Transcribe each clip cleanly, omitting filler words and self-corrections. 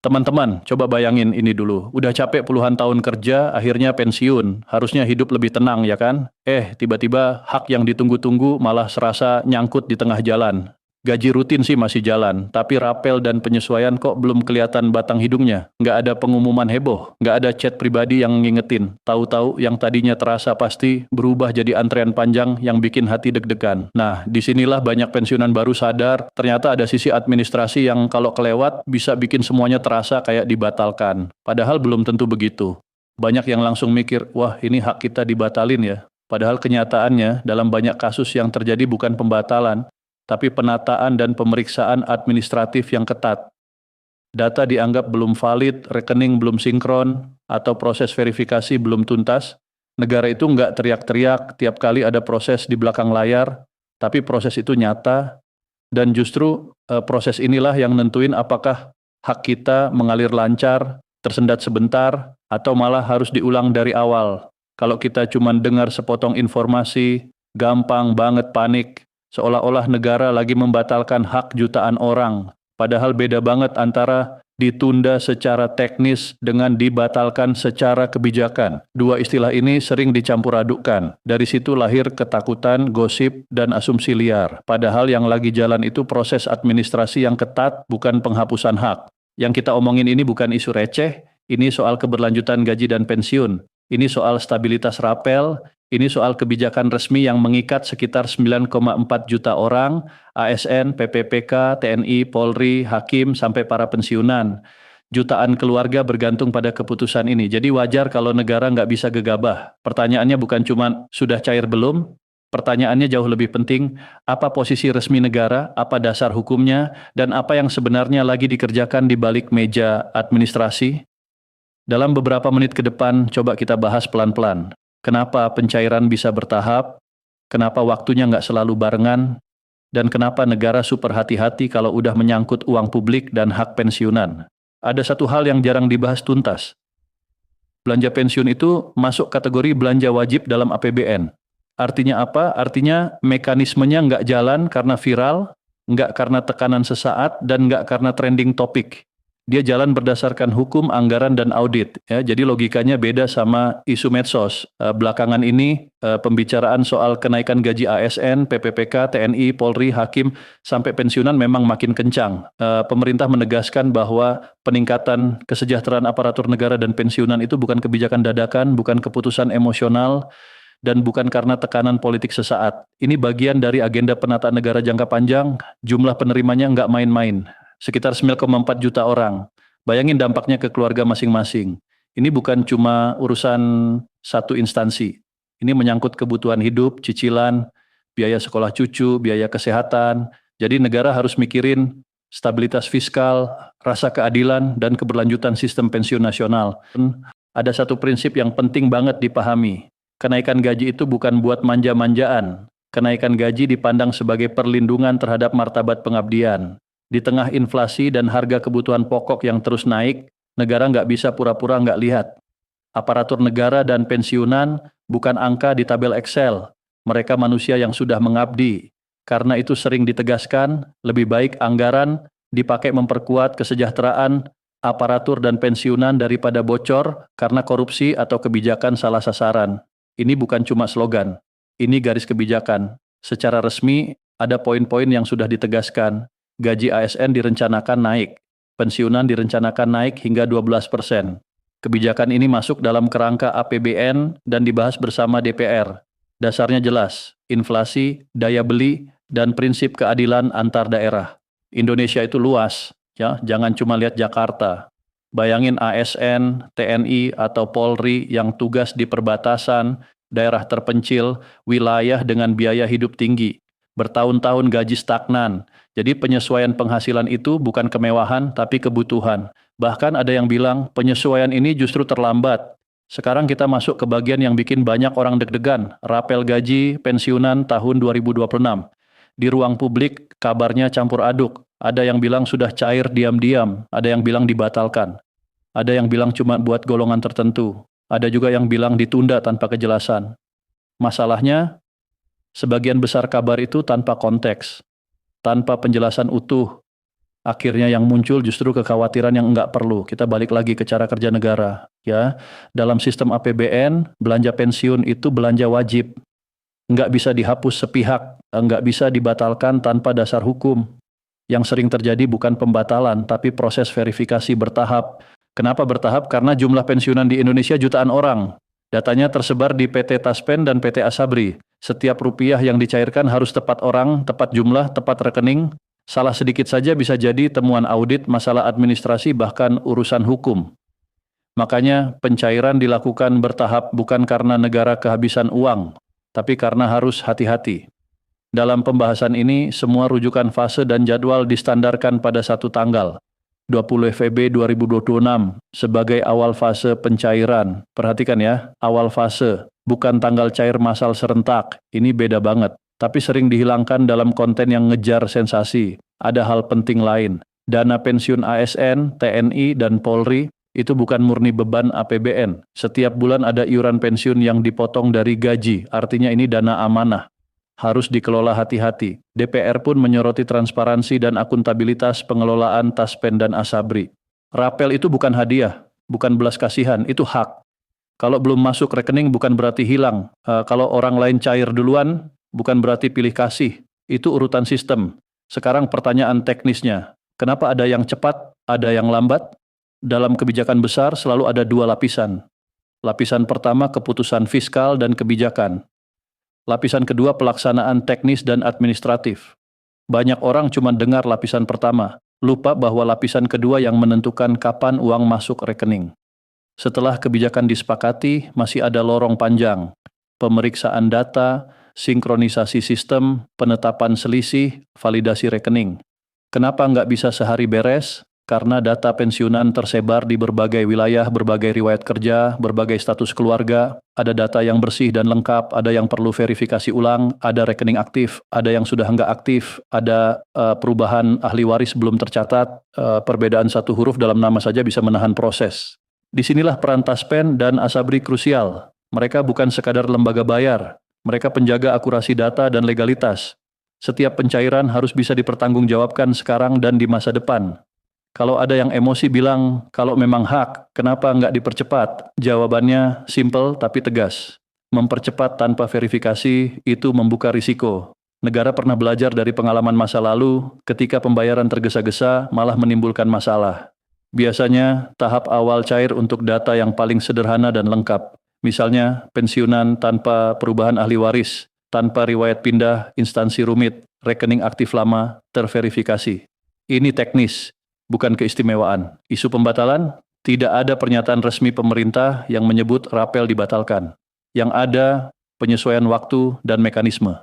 Teman-teman, coba bayangin ini dulu. Udah capek puluhan tahun kerja, akhirnya pensiun. Harusnya hidup lebih tenang, ya kan? Tiba-tiba hak yang ditunggu-tunggu malah serasa nyangkut di tengah jalan. Gaji rutin sih masih jalan, tapi rapel dan penyesuaian kok belum kelihatan batang hidungnya. Nggak ada pengumuman heboh, nggak ada chat pribadi yang ngingetin. Tahu-tahu yang tadinya terasa pasti berubah jadi antrean panjang yang bikin hati deg-degan. Nah, disinilah banyak pensiunan baru sadar, ternyata ada sisi administrasi yang kalau kelewat bisa bikin semuanya terasa kayak dibatalkan. Padahal belum tentu begitu. Banyak yang langsung mikir, wah ini hak kita dibatalin ya. Padahal kenyataannya dalam banyak kasus yang terjadi bukan pembatalan, tapi penataan dan pemeriksaan administratif yang ketat. Data dianggap belum valid, rekening belum sinkron, atau proses verifikasi belum tuntas. Negara itu nggak teriak-teriak tiap kali ada proses di belakang layar, tapi proses itu nyata, dan justru proses inilah yang nentuin apakah hak kita mengalir lancar, tersendat sebentar, atau malah harus diulang dari awal. Kalau kita cuma dengar sepotong informasi, gampang banget panik, seolah-olah negara lagi membatalkan hak jutaan orang. Padahal beda banget antara ditunda secara teknis dengan dibatalkan secara kebijakan. Dua istilah ini sering dicampur adukkan. Dari situ lahir ketakutan, gosip, dan asumsi liar. Padahal yang lagi jalan itu proses administrasi yang ketat, bukan penghapusan hak. Yang kita omongin ini bukan isu receh, ini soal keberlanjutan gaji dan pensiun. Ini soal stabilitas rapel, ini soal kebijakan resmi yang mengikat sekitar 9,4 juta orang, ASN, PPPK, TNI, Polri, Hakim, sampai para pensiunan. Jutaan keluarga bergantung pada keputusan ini. Jadi wajar kalau negara nggak bisa gegabah. Pertanyaannya bukan cuma sudah cair belum, pertanyaannya jauh lebih penting, apa posisi resmi negara, apa dasar hukumnya, dan apa yang sebenarnya lagi dikerjakan di balik meja administrasi. Dalam beberapa menit ke depan, coba kita bahas pelan-pelan. Kenapa pencairan bisa bertahap, kenapa waktunya nggak selalu barengan, dan kenapa negara super hati-hati kalau udah menyangkut uang publik dan hak pensiunan. Ada satu hal yang jarang dibahas tuntas. Belanja pensiun itu masuk kategori belanja wajib dalam APBN. Artinya apa? Artinya mekanismenya nggak jalan karena viral, nggak karena tekanan sesaat, dan nggak karena trending topik. Dia jalan berdasarkan hukum, anggaran, dan audit. Ya, jadi logikanya beda sama isu medsos. Belakangan ini pembicaraan soal kenaikan gaji ASN, PPPK, TNI, Polri, Hakim, sampai pensiunan memang makin kencang. Pemerintah menegaskan bahwa peningkatan kesejahteraan aparatur negara dan pensiunan itu bukan kebijakan dadakan, bukan keputusan emosional, dan bukan karena tekanan politik sesaat. Ini bagian dari agenda penataan negara jangka panjang, jumlah penerimanya nggak main-main. Sekitar 9,4 juta orang. Bayangin dampaknya ke keluarga masing-masing. Ini bukan cuma urusan satu instansi. Ini menyangkut kebutuhan hidup, cicilan, biaya sekolah cucu, biaya kesehatan. Jadi negara harus mikirin stabilitas fiskal, rasa keadilan, dan keberlanjutan sistem pensiun nasional. Ada satu prinsip yang penting banget dipahami. Kenaikan gaji itu bukan buat manja-manjaan. Kenaikan gaji dipandang sebagai perlindungan terhadap martabat pengabdian. Di tengah inflasi dan harga kebutuhan pokok yang terus naik, negara nggak bisa pura-pura nggak lihat. Aparatur negara dan pensiunan bukan angka di tabel Excel. Mereka manusia yang sudah mengabdi. Karena itu sering ditegaskan, lebih baik anggaran dipakai memperkuat kesejahteraan aparatur dan pensiunan daripada bocor karena korupsi atau kebijakan salah sasaran. Ini bukan cuma slogan, ini garis kebijakan. Secara resmi, ada poin-poin yang sudah ditegaskan. Gaji ASN direncanakan naik, pensiunan direncanakan naik hingga 12%. Kebijakan ini masuk dalam kerangka APBN dan dibahas bersama DPR. Dasarnya jelas, inflasi, daya beli, dan prinsip keadilan antar daerah. Indonesia itu luas, ya, jangan cuma lihat Jakarta. Bayangin ASN, TNI, atau Polri yang tugas di perbatasan, daerah terpencil, wilayah dengan biaya hidup tinggi. Bertahun-tahun gaji stagnan. Jadi penyesuaian penghasilan itu bukan kemewahan tapi kebutuhan. Bahkan ada yang bilang penyesuaian ini justru terlambat. Sekarang kita masuk ke bagian yang bikin banyak orang deg-degan, rapel gaji pensiunan tahun 2026. Di ruang publik kabarnya campur aduk. Ada yang bilang sudah cair diam-diam, ada yang bilang dibatalkan. Ada yang bilang cuma buat golongan tertentu. Ada juga yang bilang ditunda tanpa kejelasan. Masalahnya, sebagian besar kabar itu tanpa konteks, tanpa penjelasan utuh. Akhirnya yang muncul justru kekhawatiran yang enggak perlu. Kita balik lagi ke cara kerja negara. Ya, dalam sistem APBN, belanja pensiun itu belanja wajib. Enggak bisa dihapus sepihak, enggak bisa dibatalkan tanpa dasar hukum. Yang sering terjadi bukan pembatalan, tapi proses verifikasi bertahap. Kenapa bertahap? Karena jumlah pensiunan di Indonesia jutaan orang. Datanya tersebar di PT Taspen dan PT Asabri. Setiap rupiah yang dicairkan harus tepat orang, tepat jumlah, tepat rekening. Salah sedikit saja bisa jadi temuan audit, masalah administrasi, bahkan urusan hukum. Makanya pencairan dilakukan bertahap bukan karena negara kehabisan uang, tapi karena harus hati-hati. Dalam pembahasan ini, semua rujukan fase dan jadwal distandarkan pada satu tanggal, 20 Feb 2026, sebagai awal fase pencairan. Perhatikan ya, awal fase, bukan tanggal cair massal serentak. Ini beda banget. Tapi sering dihilangkan dalam konten yang ngejar sensasi. Ada hal penting lain. Dana pensiun ASN, TNI, dan Polri itu bukan murni beban APBN. Setiap bulan ada iuran pensiun yang dipotong dari gaji, artinya ini dana amanah. Harus dikelola hati-hati. DPR pun menyoroti transparansi dan akuntabilitas pengelolaan Taspen dan Asabri. Rapel itu bukan hadiah, bukan belas kasihan, itu hak. Kalau belum masuk rekening bukan berarti hilang. Kalau orang lain cair duluan, bukan berarti pilih kasih. Itu urutan sistem. Sekarang pertanyaan teknisnya. Kenapa ada yang cepat, ada yang lambat? Dalam kebijakan besar selalu ada dua lapisan. Lapisan pertama keputusan fiskal dan kebijakan. Lapisan kedua pelaksanaan teknis dan administratif. Banyak orang cuma dengar lapisan pertama, lupa bahwa lapisan kedua yang menentukan kapan uang masuk rekening. Setelah kebijakan disepakati, masih ada lorong panjang. Pemeriksaan data, sinkronisasi sistem, penetapan selisih, validasi rekening. Kenapa nggak bisa sehari beres? Karena data pensiunan tersebar di berbagai wilayah, berbagai riwayat kerja, berbagai status keluarga, ada data yang bersih dan lengkap, ada yang perlu verifikasi ulang, ada rekening aktif, ada yang sudah nggak aktif, ada perubahan ahli waris belum tercatat, perbedaan satu huruf dalam nama saja bisa menahan proses. Disinilah peran Taspen dan Asabri krusial. Mereka bukan sekadar lembaga bayar, mereka penjaga akurasi data dan legalitas. Setiap pencairan harus bisa dipertanggungjawabkan sekarang dan di masa depan. Kalau ada yang emosi bilang, kalau memang hak, kenapa nggak dipercepat? Jawabannya simple tapi tegas. Mempercepat tanpa verifikasi itu membuka risiko. Negara pernah belajar dari pengalaman masa lalu, ketika pembayaran tergesa-gesa malah menimbulkan masalah. Biasanya, tahap awal cair untuk data yang paling sederhana dan lengkap. Misalnya, pensiunan tanpa perubahan ahli waris, tanpa riwayat pindah, instansi rumit, rekening aktif lama, terverifikasi. Ini teknis, bukan keistimewaan. Isu pembatalan, tidak ada pernyataan resmi pemerintah yang menyebut rapel dibatalkan. Yang ada, penyesuaian waktu dan mekanisme.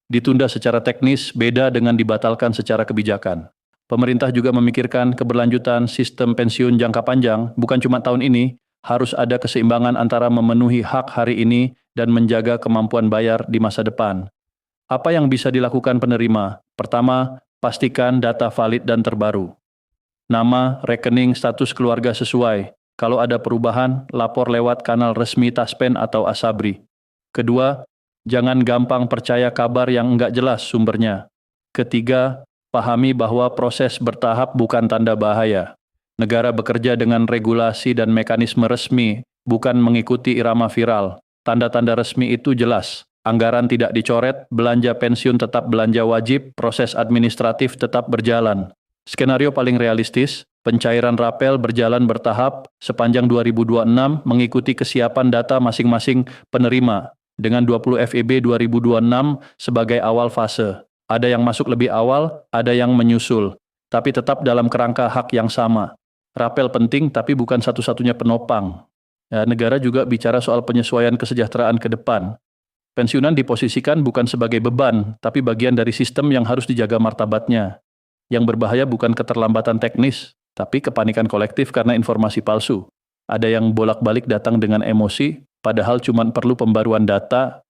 Ditunda secara teknis, beda dengan dibatalkan secara kebijakan. Pemerintah juga memikirkan keberlanjutan sistem pensiun jangka panjang, bukan cuma tahun ini, harus ada keseimbangan antara memenuhi hak hari ini dan menjaga kemampuan bayar di masa depan. Apa yang bisa dilakukan penerima? Pertama, pastikan data valid dan terbaru. Nama, rekening, status keluarga sesuai. Kalau ada perubahan, lapor lewat kanal resmi Taspen atau Asabri. Kedua, jangan gampang percaya kabar yang enggak jelas sumbernya. Ketiga, pahami bahwa proses bertahap bukan tanda bahaya. Negara bekerja dengan regulasi dan mekanisme resmi, bukan mengikuti irama viral. Tanda-tanda resmi itu jelas. Anggaran tidak dicoret, belanja pensiun tetap belanja wajib, proses administratif tetap berjalan. Skenario paling realistis, pencairan rapel berjalan bertahap sepanjang 2026 mengikuti kesiapan data masing-masing penerima dengan 20 Feb 2026 sebagai awal fase. Ada yang masuk lebih awal, ada yang menyusul, tapi tetap dalam kerangka hak yang sama. Rapel penting tapi bukan satu-satunya penopang. Ya, negara juga bicara soal penyesuaian kesejahteraan ke depan. Pensiunan diposisikan bukan sebagai beban, tapi bagian dari sistem yang harus dijaga martabatnya. Yang berbahaya bukan keterlambatan teknis, tapi kepanikan kolektif karena informasi palsu. Ada yang bolak-balik datang dengan emosi, padahal cuma perlu pembaruan data.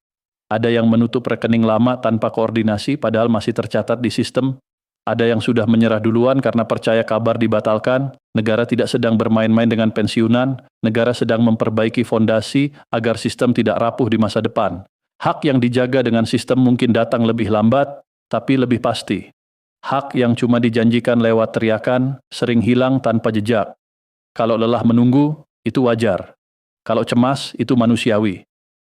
Ada yang menutup rekening lama tanpa koordinasi, padahal masih tercatat di sistem. Ada yang sudah menyerah duluan karena percaya kabar dibatalkan. Negara tidak sedang bermain-main dengan pensiunan. Negara sedang memperbaiki fondasi agar sistem tidak rapuh di masa depan. Hak yang dijaga dengan sistem mungkin datang lebih lambat, tapi lebih pasti. Hak yang cuma dijanjikan lewat teriakan sering hilang tanpa jejak. Kalau lelah menunggu, itu wajar. Kalau cemas, itu manusiawi.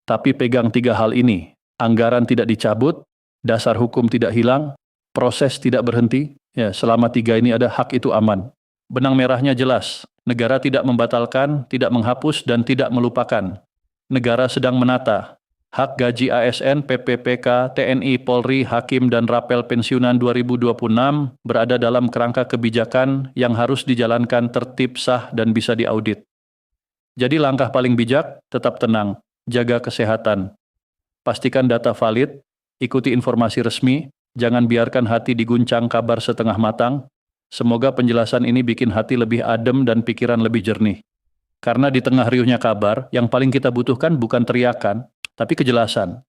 Tapi pegang 3 hal ini, anggaran tidak dicabut, dasar hukum tidak hilang, proses tidak berhenti, ya selama 3 ini ada hak itu aman. Benang merahnya jelas, negara tidak membatalkan, tidak menghapus, dan tidak melupakan. Negara sedang menata. Hak gaji ASN, PPPK, TNI, Polri, Hakim, dan Rapel Pensiunan 2026 berada dalam kerangka kebijakan yang harus dijalankan tertib, sah, dan bisa diaudit. Jadi langkah paling bijak, tetap tenang, jaga kesehatan. Pastikan data valid, ikuti informasi resmi, jangan biarkan hati diguncang kabar setengah matang. Semoga penjelasan ini bikin hati lebih adem dan pikiran lebih jernih. Karena di tengah riuhnya kabar, yang paling kita butuhkan bukan teriakan, tapi kejelasan.